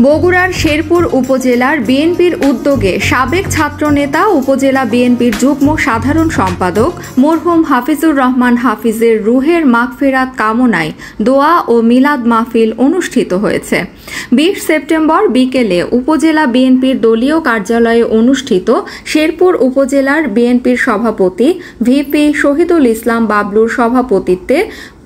বগুড়ার শেরপুর উপজেলার বিএনপির উদ্যোগে সাবেক ছাত্রনেতা উপজেলা বিএনপির যুগ্ম সাধারণ সম্পাদক মরহুম হাফিজুর রহমান হাফিজের রুহের মাগফিরাত কামনায় দোয়া ও মিলাদ মাহফিল অনুষ্ঠিত হয়েছে। 20 সেপ্টেম্বর বিকেলে উপজেলা বিএনপির দলীয় কার্যালয়ে অনুষ্ঠিত শেরপুর উপজেলার বিএনপির সভাপতি ভিপি শহীদুল ইসলাম বাবলুর সভাপতিত্বে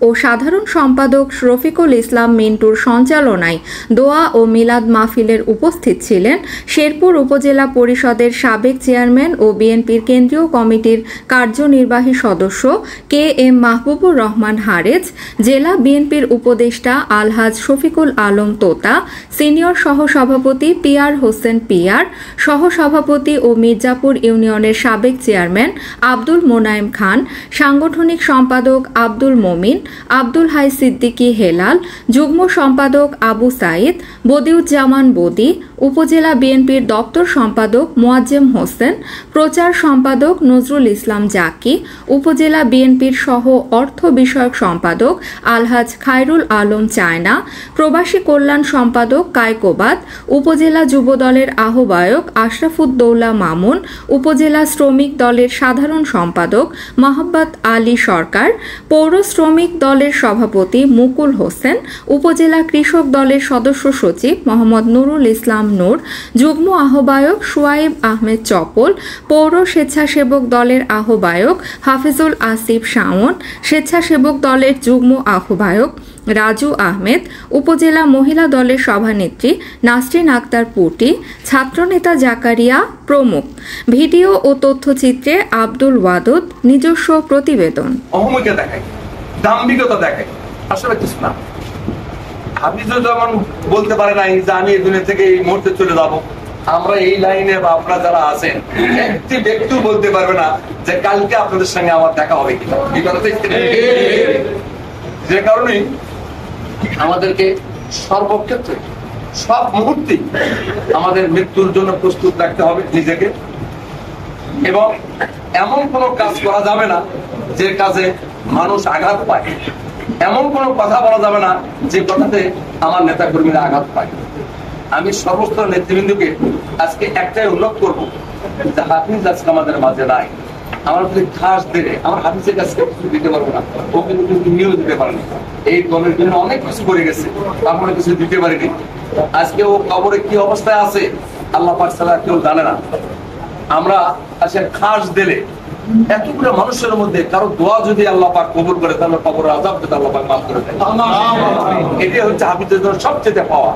ও সাধারণ সম্পাদক রফিকুল ইসলাম মিন্টুর সঞ্চালনায় দোয়া ও মিলাদ মাহফিলের উপস্থিত ছিলেন শেরপুর উপজেলা পরিষদের সাবেক চেয়ারম্যান ও বিএনপির কেন্দ্রীয় কমিটির কার্যনির্বাহী সদস্য কে এম মাহবুবুর রহমান হারেজ, জেলা বিএনপির উপদেষ্টা আলহাজ শফিকুল আলম তোতা, সিনিয়র সহসভাপতি পিয়ার হোসেন পিয়ার, সহসভাপতি ও মির্জাপুর ইউনিয়নের সাবেক চেয়ারম্যান আব্দুল মোনায়েম খান, সাংগঠনিক সম্পাদক আব্দুল মমিন, আব্দুল হাই সিদ্দিকী হেলাল, যুগ্ম সম্পাদক আবু সাইদ, বদিউজ্জামান বদি, উপজেলা বিএনপির দপ্তর সম্পাদক মোয়াজ্জেম হোসেন, প্রচার সম্পাদক নজরুল ইসলাম জাকি, উপজেলা বিএনপির সহ অর্থ বিষয়ক সম্পাদক আলহাজ খায়রুল আলম চায়না, প্রবাসী কল্যাণ সম্পাদক কায়কোবাদ, উপজেলা যুবদলের আহ্বায়ক আশরাফুদ্দৌলা মামুন, উপজেলা শ্রমিক দলের সাধারণ সম্পাদক মোহাম্মদ আলী সরকার, পৌর শ্রমিক দলের সভাপতি মুকুল হোসেন, উপজেলা কৃষক দলের সদস্য সচিব মোহাম্মদ নুরুল ইসলাম নূর, যুগ্ম আহ্বায়ক সুয়াইব আহমেদ চপল, পৌর স্বেচ্ছাসেবক দলের আহ্বায়ক হাফিজুল আসিফ শাওন, স্বেচ্ছাসেবক দলের যুগ্ম আহ্বায়ক রাজু আহমেদ, উপজেলা মহিলা দলের সভানেত্রী নাসরিন আক্তার পুটি, ছাত্রনেতা জাকারিয়া প্রমুখ। ভিডিও ও তথ্যচিত্রে আব্দুল ওয়াদুদ, নিজস্ব প্রতিবেদন। অহমিকা দেখায়, দাম্ভিকতা দেখায়, আসলে কিছু না। হাফিজুর রহমান বলতে পারে নাই যে আমি এই দুনিয়া থেকে এই মুহূর্তে চলে যাব। আমরা এই লাইনে বা আপনারা যারা আছেন একটি ব্যক্তিও বলতে পারবে না যে কালকে আপনাদের সঙ্গে আমার দেখা হবে কিনা। এই কথা যে কারণে আমাদেরকে সর্বক্ষেত্রে সব মুহূর্তে আমাদের মৃত্যুর জন্য প্রস্তুত রাখতে হবে নিজেকে, এবং এমন কোনো কাজ করা যাবে না যে কাজে মানুষ আঘাত পায়, এমন কোনো কথা বলা যাবে না যে কথাতে আমার নেতা কর্মীরা আঘাত পায়। আমি সমস্ত নেতৃবৃন্দকে আজকে একটাই উল্লেখ করবো যে হাফিজ আজকে আমাদের মাঝে নাই। আমার যদি খাস দেবে, আমার হাফিজের কাছে কিছু দিতে পারবো না, ও কিন্তু নিয়েও দিতে পারেনি। এই দলের জন্য অনেক কিছু করে গেছে, তারপরে কিছু দিতে পারিনি। আজকে ও কবরে কি অবস্থায় আছে আল্লাহ পাক ছাড়া কেউ জানে না। আমরা আজকে খাস দিলে এতগুলো মানুষের মধ্যে কারো দোয়া যদি আল্লাহ পাক কবুল করে, তাহলে কবরের আযাব যদি আল্লাহ পাক মাফ করে দেয়। এটাই হচ্ছে হাফিজের জন্য সবচেয়ে পাওয়া।